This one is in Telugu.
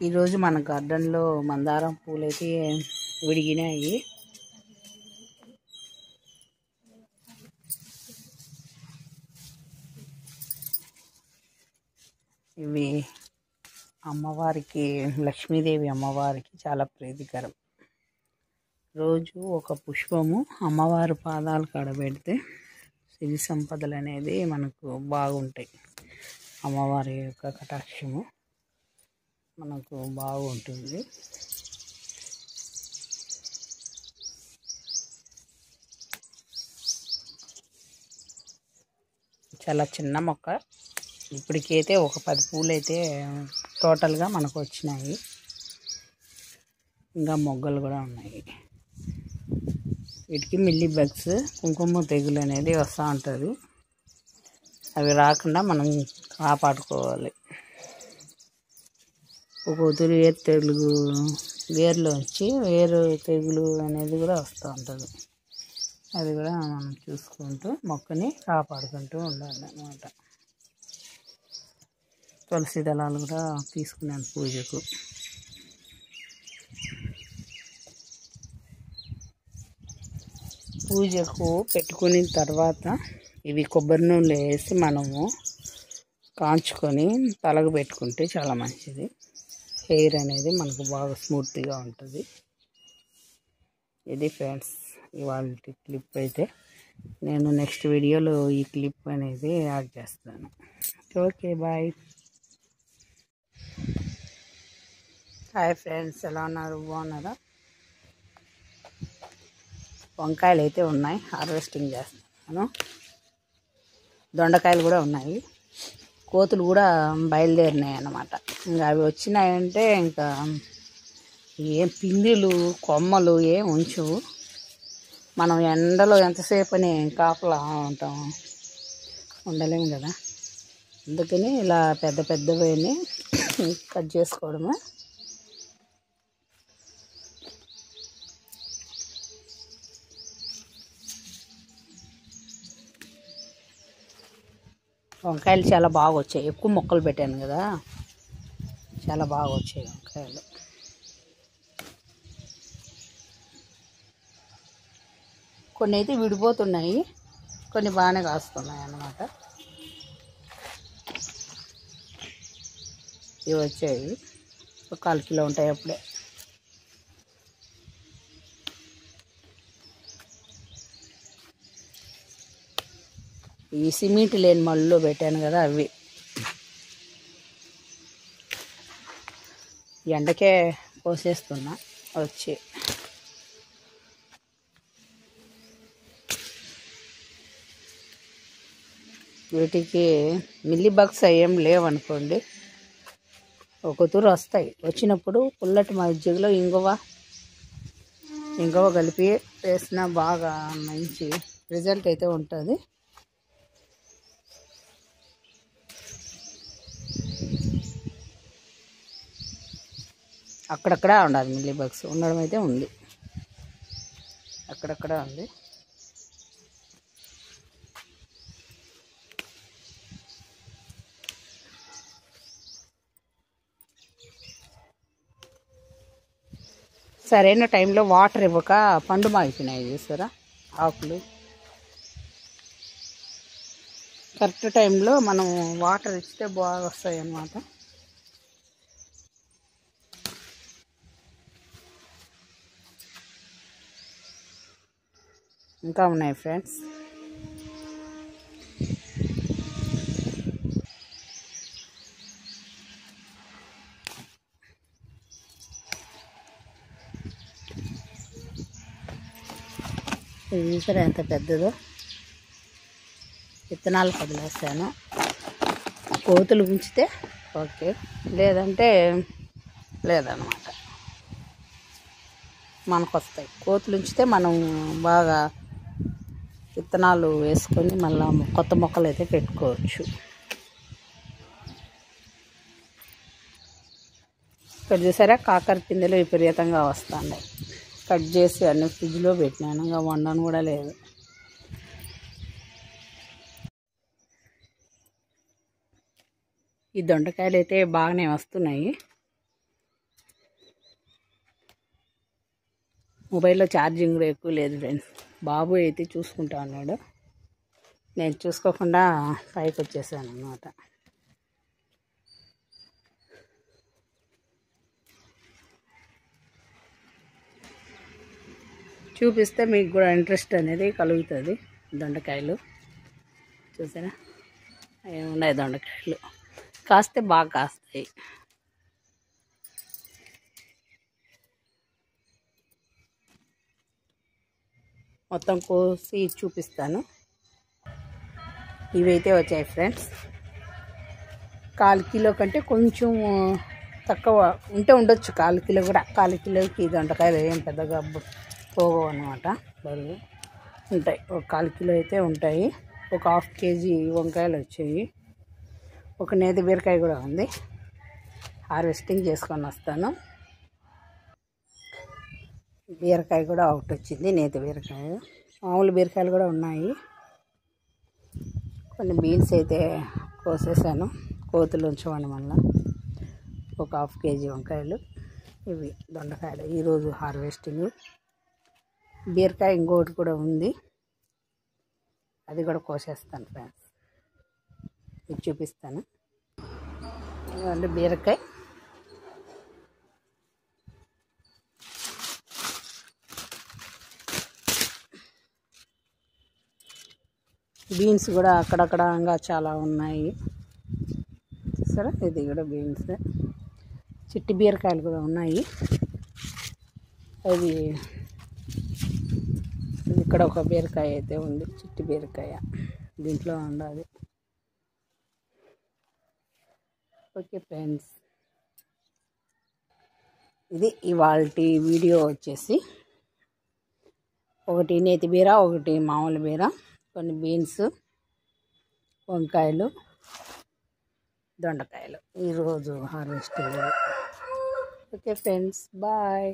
ఈరోజు మన గార్డెన్లో మందారం పూలైతే విడిగినాయి. ఇవి అమ్మవారికి, లక్ష్మీదేవి అమ్మవారికి చాలా ప్రీతికరం. రోజు ఒక పుష్పము అమ్మవారి పాదాలు కడబెడితే సిరి సంపదలు అనేది మనకు బాగుంటాయి. అమ్మవారి యొక్క కటాక్షము మనకు బాగుంటుంది. చాలా చిన్న మొక్క. ఇప్పటికైతే ఒక 10 పూలు అయితే టోటల్గా మనకు వచ్చినాయి. ఇంకా మొగ్గలు కూడా ఉన్నాయి. వీటికి మిల్లీ బగ్స్, కుంకుమ తెగులు అనేది వస్తూ ఉంటుంది. అవి రాకుండా మనం కాపాడుకోవాలి. ఒక ఉదురు వేరులో వచ్చి వేరు తెగులు అనేది కూడా వస్తూ ఉంటుంది. అది కూడా మనం చూసుకుంటూ మొక్కని కాపాడుకుంటూ ఉండాలి అన్నమాట. తులసి దళాలు కూడా తీసుకున్నాను పూజకు. పూజకు పెట్టుకున్న తర్వాత ఇవి కొబ్బరి నూనెలో వేసి మనము కాంచుకొని తలకు పెట్టుకుంటే చాలా మంచిది. హెయిర్ అనేది మనకు బాగా స్మూత్గా ఉంటుంది. ఇది ఫ్రెండ్స్ ఇవాళ క్లిప్ అయితే. నేను నెక్స్ట్ వీడియోలో ఈ క్లిప్ అనేది యాడ్ చేస్తాను. Okay, bye. హాయ్ ఫ్రెండ్స్, ఎలా ఉన్నారు? బాగున్నారా? వంకాయలు అయితే ఉన్నాయి, హార్వెస్టింగ్ చేస్తున్నాను. దొండకాయలు కూడా ఉన్నాయి. కోతులు కూడా బయలుదేరినాయి అన్నమాట. ఇంకా అవి వచ్చినాయంటే ఇంకా ఏం పిందెలు కొమ్మలు ఏం ఉంచవు. మనం ఎండలో ఎంతసేపని కాపలా ఉంటాము, ఉండలేము కదా. అందుకని ఇలా పెద్ద పెద్దవన్నీ కట్ చేసుకోవడమే. వంకాయలు చాలా బాగా వచ్చాయి. ఎక్కువ మొక్కలు పెట్టాను కదా, చాలా బాగా వచ్చాయి వంకాయలు. కొన్ని అయితే విడిపోతున్నాయి, కొన్ని బాగానే కాస్తున్నాయి అన్నమాట. ఇవి వచ్చాయి, ఒక 1/4 కిలో ఉంటాయి అప్పుడే. ఈ సిమెంట్ లేని మళ్ళీలో పెట్టాను కదా, అవి ఎండకే కోసేస్తున్నా వచ్చి. వీటికి మిల్లీ బగ్స్ ఏం లేవనుకోండి, ఒక తూరు వస్తాయి. వచ్చినప్పుడు పుల్లటి మజ్జిగలో ఇంగువ కలిపి వేసినా బాగా మంచి రిజల్ట్ అయితే ఉంటుంది. అక్కడక్కడ ఉండాలి మిల్లీ బగ్స్, ఉండడం అయితే ఉంది, అక్కడక్కడ ఉంది. సరైన టైంలో వాటర్ ఇవ్వక పండు మాగిపోయినాయి చూసారా ఆకులు. కరెక్ట్ టైంలో మనం వాటర్ ఇస్తే బాగా వస్తాయి అన్నమాట. ఇంకా ఉన్నాయి ఫ్రెండ్స్. ఇది చూసారా ఎంత పెద్దదో. విత్తనాలు వదిలేస్తాను. కోతులు ఉంచితే ఓకే, లేదంటే లేదన్నమాట. మనకు వస్తాయి. కోతులు ఉంచితే మనం బాగా విత్తనాలు వేసుకొని మళ్ళీ కొత్త మొక్కలు అయితే పెట్టుకోవచ్చు. ఇక్కడ చూసారా కాకర పిందెలు విపరీతంగా వస్తున్నాయి. కట్ చేసి అన్ని ఫ్రిడ్జ్లో పెట్టినాను, ఇంకా వండను కూడా లేదు. ఈ దొండకాయలు అయితే బాగానే వస్తున్నాయి. మొబైల్లో ఛార్జింగ్ కూడా ఎక్కువ లేదు ఫ్రెండ్స్. బాబు అయితే చూసుకుంటా ఉన్నాడు, నేను చూసుకోకుండా పైకి వచ్చేసాను అన్నమాట. చూపిస్తే మీకు కూడా ఇంట్రెస్ట్ అనేది కలుగుతుంది. దొండకాయలు చూసారా ఏమున్నాయి, దొండకాయలు కాస్తే బాగా కాస్తాయి. మొత్తం కోసి చూపిస్తాను. ఇవైతే వచ్చాయి ఫ్రెండ్స్. 1/4 కిలో కంటే కొంచెం తక్కువ ఉంటే ఉండొచ్చు, 1/4 కిలో కూడా. 1/4 కిలోకి దొండకాయలు ఏం పెద్దగా పోగవు అనమాట, బరువు ఉంటాయి. ఒక 1/4 కిలో అయితే ఉంటాయి. ఒక 1/2 కేజీ వంకాయలు వచ్చాయి. ఒక నేతి బీరకాయ కూడా ఉంది, హార్వెస్టింగ్ చేసుకొని వస్తాను. బీరకాయ కూడా ఒకటి వచ్చింది, నేతి బీరకాయ. మామూలు బీరకాయలు కూడా ఉన్నాయి. కొన్ని బీన్స్ అయితే కోసేసాను, కోతులు ఉంచమని మళ్ళీ. ఒక 1/2 కేజీ వంకాయలు. ఇవి దొండకాయలు ఈరోజు హార్వెస్టింగ్. బీరకాయ ఇంకోటి కూడా ఉంది, అది కూడా కోసేస్తాను ఫ్రెండ్స్, మీకు చూపిస్తాను. ఇదిగోండి బీరకాయ. బీన్స్ కూడా అక్కడక్కడ ఇంకా చాలా ఉన్నాయి సరే. ఇది కూడా బీన్స్. చిట్టి బీరకాయలు కూడా ఉన్నాయి. అది ఇక్కడ ఒక బీరకాయ అయితే ఉంది, చిట్టి బీరకాయ దీంట్లో ఉండాలి. ఓకే ఫ్రెండ్స్, ఇది ఇవాల్టి వీడియో వచ్చేసి. ఒకటి నేతి బీర, ఒకటి మామూలు బీర, కొన్ని బీన్స్, వంకాయలు, దొండకాయలు ఈరోజు హార్వెస్టింగ్. Okay friends, bye.